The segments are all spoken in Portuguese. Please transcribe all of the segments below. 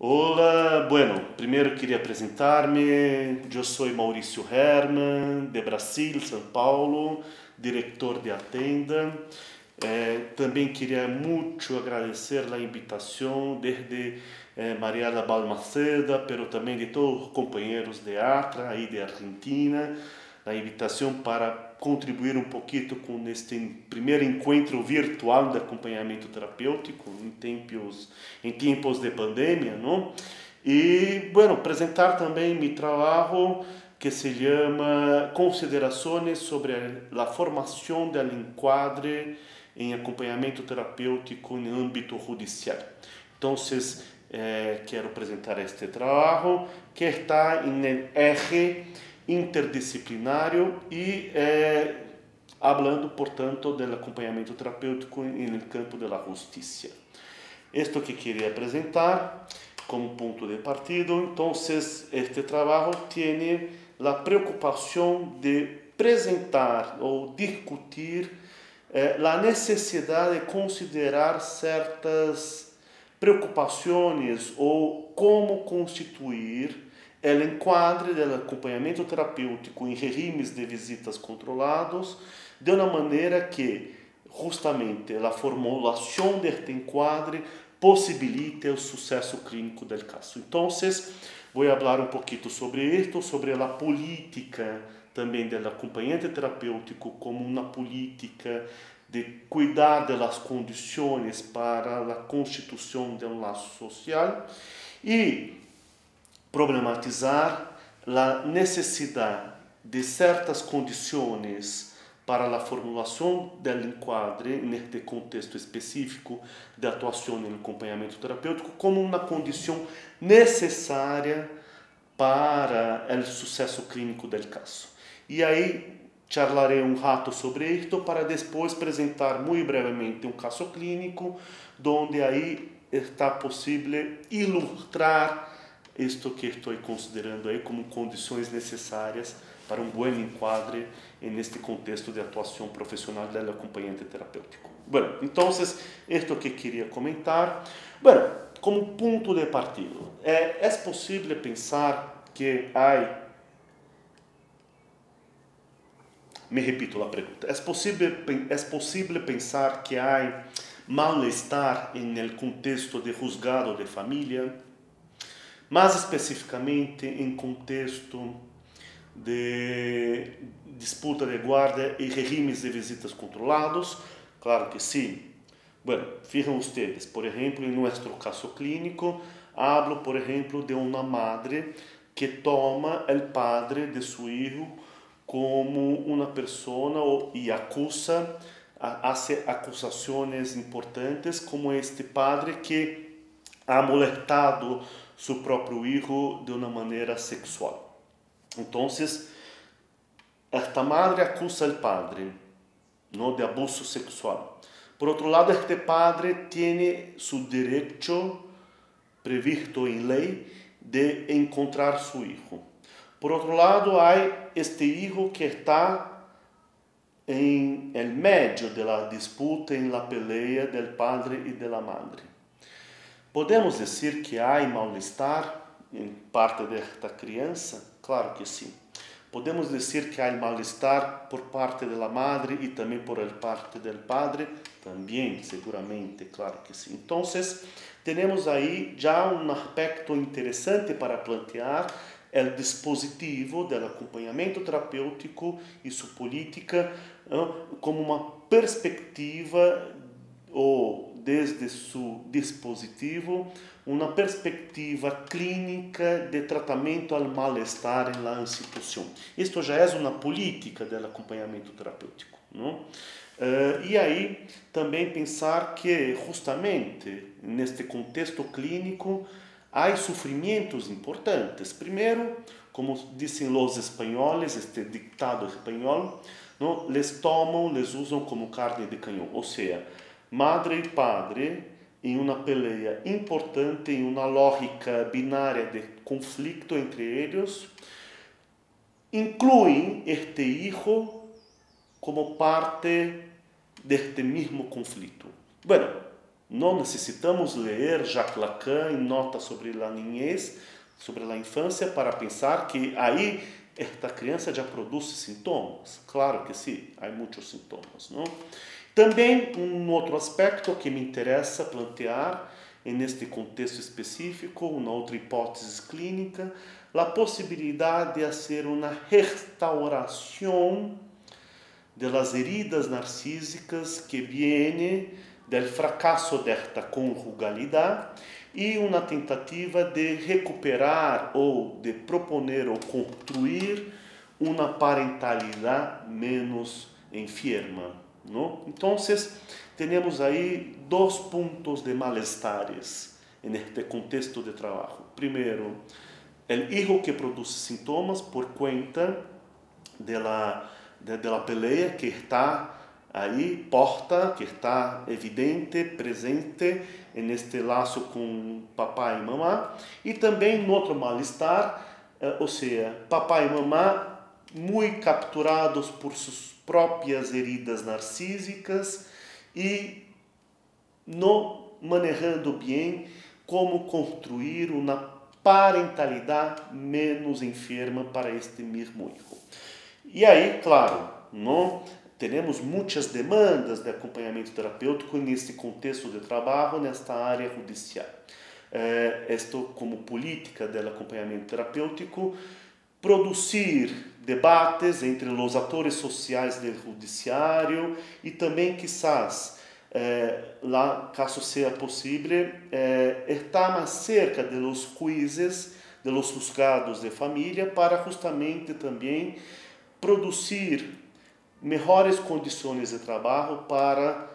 Olá, bueno, primeiro queria apresentar-me. Eu sou Maurício Herman, de Brasil, São Paulo, diretor de Atenda. Também queria muito agradecer a invitação desde Mariana Balmaceda, pero também de todos os companheiros de ATRA, aí de Argentina, a invitação para contribuir um pouquinho com este primeiro encontro virtual de acompanhamento terapêutico em tempos de pandemia, não? E, bueno, apresentar também meu trabalho que se chama Considerações sobre a formação do enquadre em acompanhamento terapêutico em âmbito judicial. Então, quero apresentar este trabalho que está em eje interdisciplinário e hablando, portanto, do acompanhamento terapêutico no campo da justiça. Isto que queria apresentar como ponto de partida. Então, este trabalho tem a preocupação de apresentar ou discutir a necessidade de considerar certas preocupações ou como constituir o enquadre do acompanhamento terapêutico em regimes de visitas controlados de uma maneira que justamente a formulação deste enquadre possibilite o sucesso clínico do caso. Então, vou falar um pouquinho sobre isto, sobre a política também do acompanhante terapêutico como uma política de cuidar das condições para a constituição de um laço social e problematizar a necessidade de certas condições para a formulação do enquadre neste contexto específico de atuação no acompanhamento terapêutico como uma condição necessária para o sucesso clínico do caso. E aí charlarei um rato sobre isto para depois apresentar muito brevemente um caso clínico onde aí está possível ilustrar isto que estou considerando aí como condições necessárias para um bom enquadre neste contexto de atuação profissional do acompanhante terapêutico. Bueno, então, isto que queria comentar. Bueno, como ponto de partida, é possível pensar que há... Me repito a pergunta. É possível pensar que há mal-estar no contexto de juzgado de família? Mais especificamente em contexto de disputa de guarda e regimes de visitas controlados? Claro que sim. Bueno, fijan ustedes, por ejemplo, en nuestro caso clínico, hablo, por ejemplo, de una madre que toma el padre de su hijo como una persona y hace acusaciones importantes como este padre que ha molestado su próprio hijo de uma maneira sexual. Então, esta madre acusa o padre, ¿no?, de abuso sexual. Por outro lado, este padre tem su direito previsto em lei de encontrar su hijo. Por outro lado, há este hijo que está em el medio de la disputa, en la pelea del padre e de la madre. Podemos dizer que há mal-estar em parte desta criança? Claro que sim. Podemos dizer que há mal-estar por parte da madre e também por parte do padre? Também, seguramente, claro que sim. Então, temos aí já um aspecto interessante para plantear o dispositivo do acompanhamento terapêutico e sua política como uma perspectiva ou desde seu dispositivo, uma perspectiva clínica de tratamento ao mal-estar na instituição. Isto já é uma política do acompanhamento terapêutico, não? E aí também pensar que justamente neste contexto clínico há sofrimentos importantes. Primeiro, como dizem os espanhóis, este ditado espanhol, não? Les usam como carne de canhão, ou seja, madre e padre, em uma peleia importante, em uma lógica binária de conflito entre eles, incluem este hijo como parte deste mesmo conflito. Bueno, Não necessitamos ler Jacques Lacan em Nota sobre a niñez, sobre a infância, para pensar que aí esta criança já produz sintomas. Claro que sim, há muitos sintomas, não? Também outro aspecto que me interessa plantear neste contexto específico, uma outra hipótese clínica, a possibilidade de fazer uma restauração de las heridas narcísicas que viene del fracasso desta conjugalidade e uma tentativa de recuperar ou de proponer ou construir uma parentalidade menos enferma, não? Então, temos aí dois pontos de malestares neste contexto de trabalho. Primeiro, o hijo que produz sintomas por conta de la pelea que está aí, que está evidente, presente neste laço com papai e mamá, e também outro mal-estar, ou seja, papai e mamá muito capturados por suas próprias heridas narcísicas e não manejando bem como construir uma parentalidade menos enferma para este mesmo hijo. E aí, claro, não temos muitas demandas de acompanhamento terapêutico neste contexto de trabalho, nesta área judicial. Isto como política do acompanhamento terapêutico, produzir debates entre os atores sociais do judiciário e também, quizás, lá, caso seja possível, estar mais cerca de los juízes, de los juzgados de família, para justamente também produzir melhores condições de trabalho para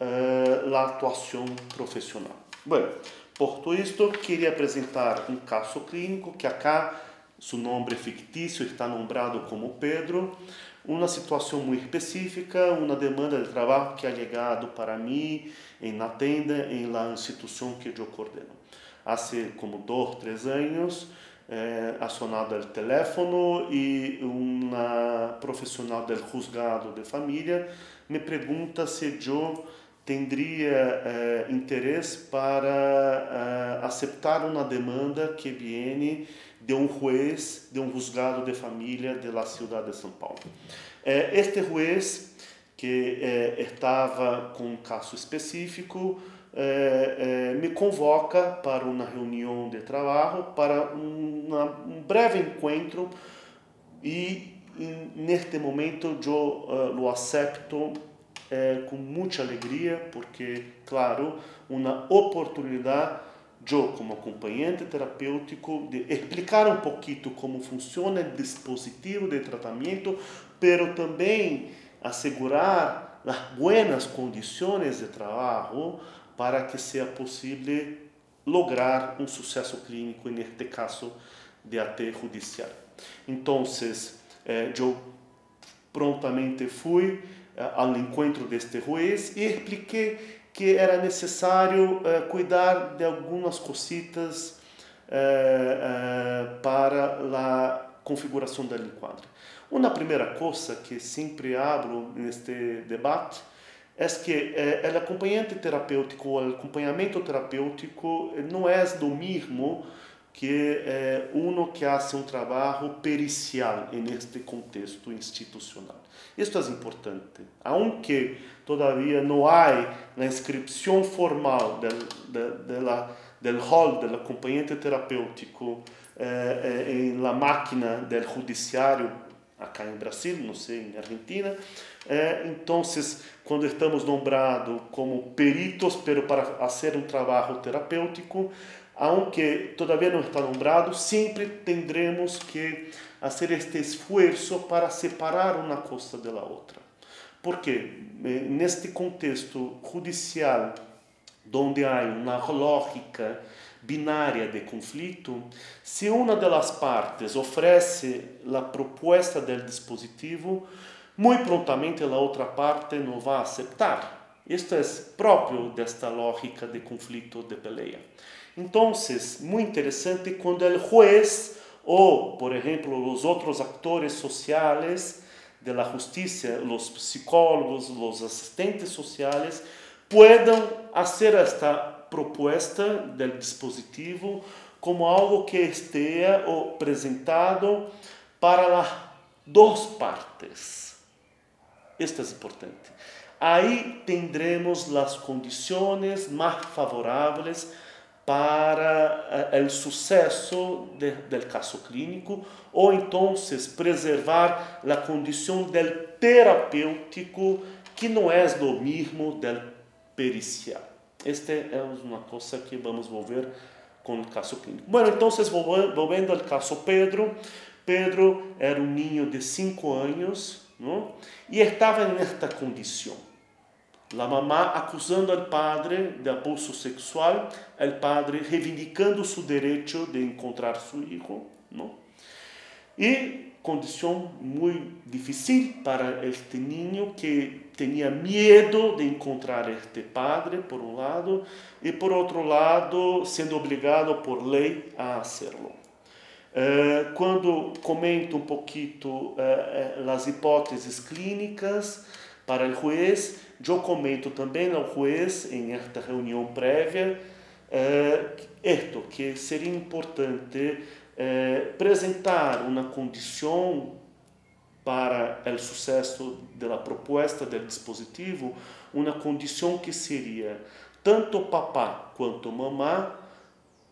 a atuação profissional. Bom, por tudo isto, queria apresentar um caso clínico que acá, seu nome fictício está nombrado como Pedro, uma situação muito específica, uma demanda de trabalho que ha chegado para mim na tenda, na instituição que eu coordeno. Há como 2, 3 anos, ha sonado o telefone e uma profissional do juzgado de família me pergunta se eu teria interesse para aceitar uma demanda que vem de juez de juzgado de família da cidade de São Paulo. Este juez, que estava com um caso específico, me convoca para uma reunião de trabalho, para um breve encontro, e neste momento eu o aceito com muita alegria, porque, claro, uma oportunidade, eu como acompanhante terapêutico, de explicar um pouquinho como funciona o dispositivo de tratamento, pero também assegurar as boas condições de trabalho para que seja possível lograr um sucesso clínico, neste caso de até judicial. Então, eu prontamente fui ao encontro deste juez e expliquei que era necessário cuidar de algumas cositas para a configuração do enquadro. Uma primeira coisa que sempre abro neste debate é que o acompanhante terapêutico, o acompanhamento terapêutico não é do mesmo que que faz um trabalho pericial neste contexto institucional. Isto é importante. Aunque todavia não há na inscrição formal del rol do acompanhante terapêutico na máquina do judiciário, acá em Brasil, não sei, em Argentina, então, quando estamos nombrados como peritos, pero para fazer um trabalho terapêutico, aunque todavia não está nombrado, sempre tendremos que fazer este esforço para separar uma coisa da outra. Porque neste contexto judicial, onde há uma lógica binária de conflito, se uma das partes oferece a proposta do dispositivo, muito prontamente a outra parte não vai aceitar. Isto é próprio desta lógica de conflito de pelea. Então, muito interessante quando o juez ou, por exemplo, os outros atores sociais da justiça, os psicólogos, os assistentes sociais, puedan hacer esta propuesta del dispositivo como algo que esté presentado para las dos partes. Esto es importante. Ahí tendremos las condiciones más favorables para el suceso del caso clínico, o entonces preservar la condición del terapêutico, que no es lo mismo del pericial. Esta es una cosa que vamos a ver con el caso clínico. Bueno, entonces volviendo al caso Pedro. Pedro era un niño de 5 años, ¿no? Y estaba en esta condición. La mamá acusando al padre de abuso sexual, el padre reivindicando su derecho de encontrar a su hijo, ¿no? Y condición muy difícil para este niño, que tenía miedo de encontrar a este padre, por un lado, y por otro lado, siendo obligado por ley a hacerlo. Quando comento um pouquinho as hipóteses clínicas para o juez, eu comento também ao juez, em esta reunião prévia, que seria importante apresentar uma condição para o sucesso da proposta do dispositivo, uma condição que seria tanto papá quanto mamá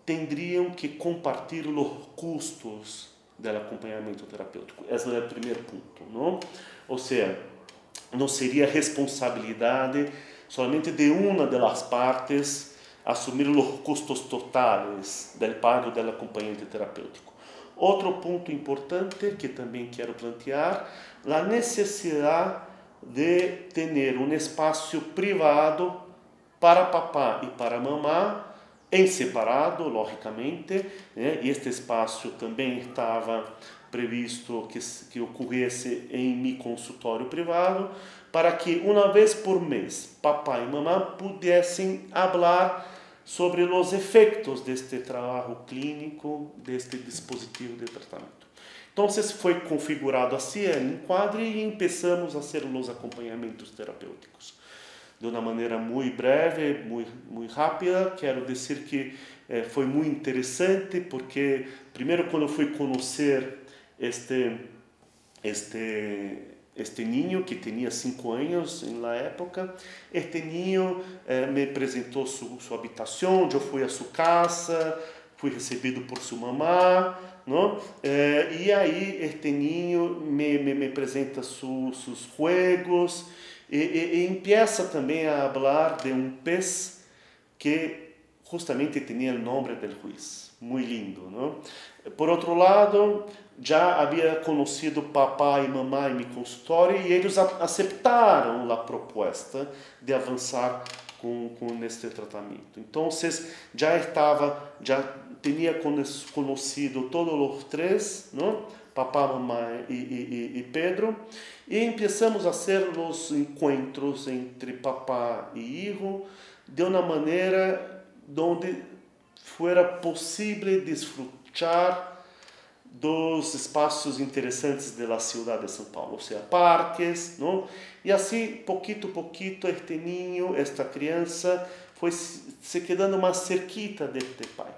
tendrían que compartir los custos del acompañamiento terapéutico. Ese es el primer punto, ¿no? O sea, no sería responsabilidad solamente de una de las partes asumir los costos totales del pago del acompañante terapéutico. Otro punto importante que también quiero plantear, la necesidad de tener un espacio privado para papá y para mamá, em separado, logicamente, né? E este espaço também estava previsto que ocorresse em meu consultório privado, para que uma vez por mês, papai e mamãe pudessem falar sobre os efeitos deste trabalho clínico, deste dispositivo de tratamento. Então, foi configurado assim o enquadre e começamos a fazer os acompanhamentos terapêuticos. De uma maneira muito breve, muito rápida. Quero dizer que foi muito interessante, porque primeiro, quando fui conhecer este niño que tinha 5 anos na época, este niño me apresentou sua habitação, eu fui a sua casa, fui recebido por sua mamá, não? E aí este niño me apresenta seus juegos, e empieza também a falar de um pez que justamente tinha o nome do juiz. Muito lindo, não? Por outro lado, já havia conhecido papá e mamãe em meu consultório, e eles aceitaram a proposta de avançar com este tratamento. Então, já tinha conhecido todos os três, não? Papá, mamãe e Pedro, e começamos a fazer os encontros entre papá e filho de uma maneira onde fuera possível desfrutar dos espaços interessantes da cidade de São Paulo, ou seja, parques, não? E assim, pouquinho a pouquinho, este niño, esta criança, foi se quedando mais cerquita deste pai.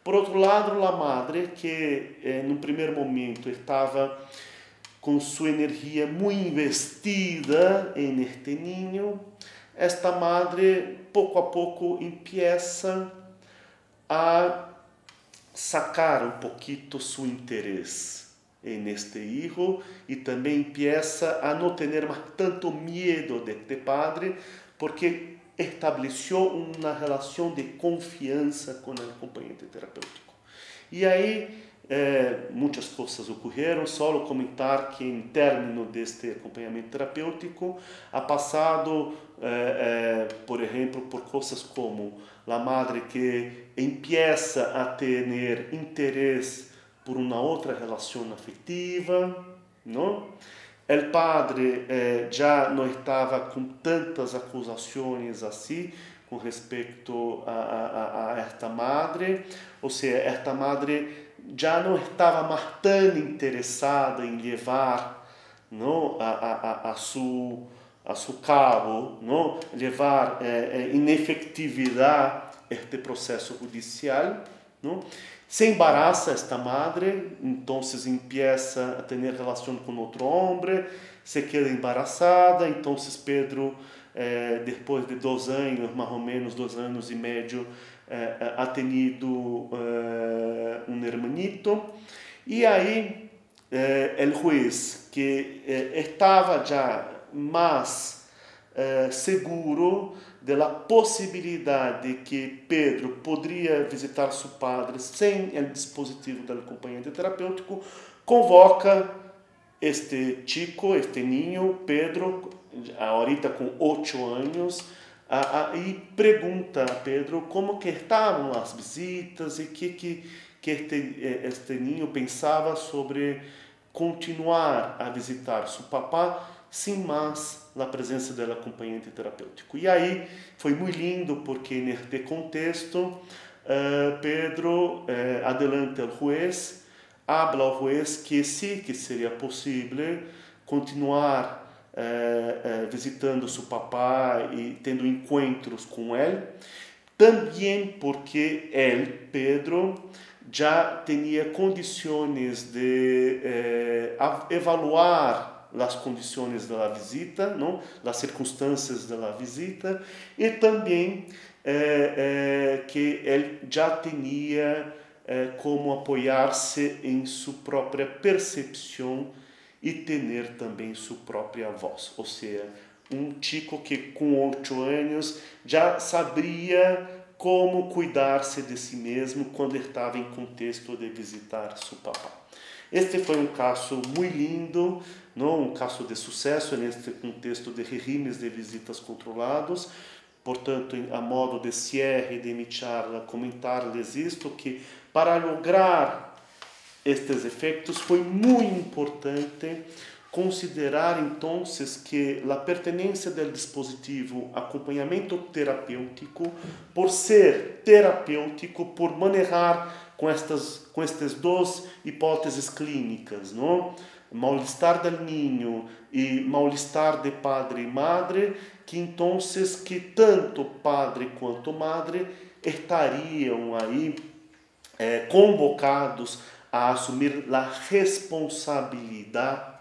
Por outro lado, a madre, que no primeiro momento estava com sua energia muito investida em este niño, esta madre, pouco a pouco, empieza a sacar um pouquinho seu interesse em este hijo, e também empieza a não ter mais tanto medo deste padre, porque estabeleceu uma relação de confiança com o acompanhante terapêutico. E aí, muitas coisas ocorreram. Só comentar que, em término deste acompanhamento terapêutico, ha passado, por exemplo, por coisas como a madre que empieza a ter interesse por uma outra relação afetiva, não? O padre já não estava com tantas acusações assim com respeito a esta madre, ou seja, esta madre já não estava mais tão interessada em levar, não, a a su cabo, ¿no? Llevar en efectividad este proceso judicial, ¿no? Se embaraza esta madre, entonces empieza a tener relación con otro hombre, se queda embarazada, entonces Pedro, después de 2 años, más o menos 2 años y medio, ha tenido un hermanito, y ahí el juez, que estaba ya más seguro de la posibilidad de que Pedro podría visitar a su padre sem el dispositivo del acompañante terapêutico, convoca este chico, este niño, Pedro, ahorita con 8 años, y pergunta a Pedro como que estavam as visitas e que este niño pensava sobre continuar a visitar seu papá sem mais a presença do acompanhante terapêutico. E aí foi muito lindo porque neste contexto Pedro adelanta ao juez, habla ao juez que sim, que seria possível continuar visitando seu papá e tendo encontros com ele, também porque ele, Pedro, já tinha condições de evaluar as condições da visita, não? As circunstâncias da visita, e também que ele já tinha como apoiar-se em sua própria percepção e ter também sua própria voz. Ou seja, chico que com 8 anos já sabia como cuidar-se de si mesmo quando estava em contexto de visitar seu papá. Este foi caso muito lindo, não? Caso de sucesso neste contexto de regimes de visitas controlados. Portanto, a modo de cierre de minha charla, comentar-lhes isto, que para lograr estes efeitos foi muito importante considerar então que a pertenência do dispositivo acompanhamento terapêutico, por ser terapêutico, por manejar com estas 2 hipóteses clínicas, não? Mal-estar do niño e mal-estar de padre e madre, que então que tanto padre quanto madre estariam aí convocados a assumir a responsabilidade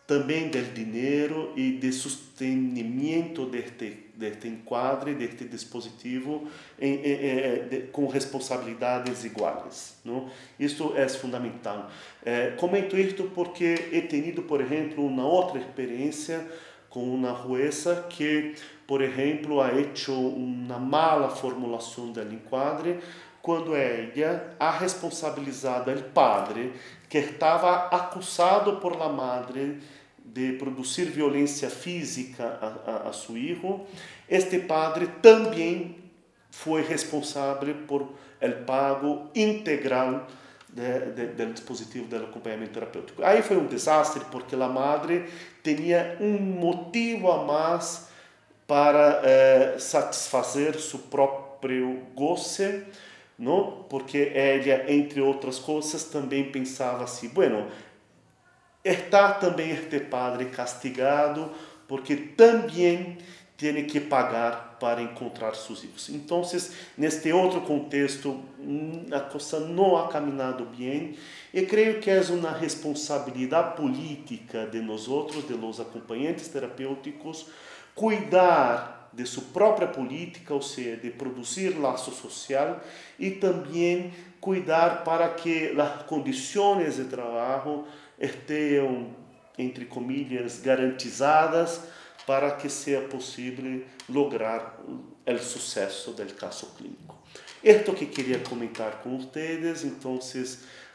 também do dinheiro e de sostenimento deste enquadre, deste dispositivo, com responsabilidades iguais. Não? Isso é fundamental. Comento isto porque he tenido, por exemplo, uma outra experiência com uma jueza que, por exemplo, ha hecho uma mala formulação do enquadre quando ela ha responsabilizado o padre que estava acusado por la madre de produzir violência física a seu filho. Este padre também foi responsável por el pago integral do dispositivo do acompanhamento terapêutico. Aí foi desastre porque a madre tinha motivo a mais para satisfazer seu próprio goce, não? Porque ela, entre outras coisas, também pensava assim, bueno, está também este padre castigado porque também tem que pagar para encontrar seus filhos. Então, neste outro contexto, a coisa não ha caminhado bem, e creio que é uma responsabilidade política de nós outros, de los acompanhantes terapêuticos, cuidar de sua própria política, ou seja, de produzir laço social, e também cuidar para que as condições de trabalho estejam, entre comillas, garantizadas para que seja possível lograr o sucesso do caso clínico. Isto que queria comentar com vocês, então,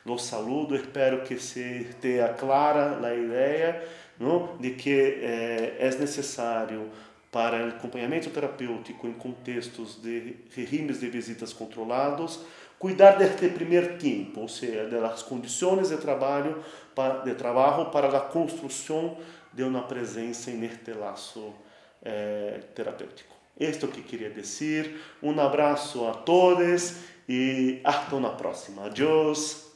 los saludo, espero que se tenha clara a ideia, não? De que é necessário para o acompanhamento terapêutico em contextos de regimes de visitas controlados, cuidar deste primeiro tempo, ou seja, das condições de trabalho para a construção de uma presença neste laço terapêutico. Isto que queria dizer. Um abraço a todos e hasta uma próxima. Adiós.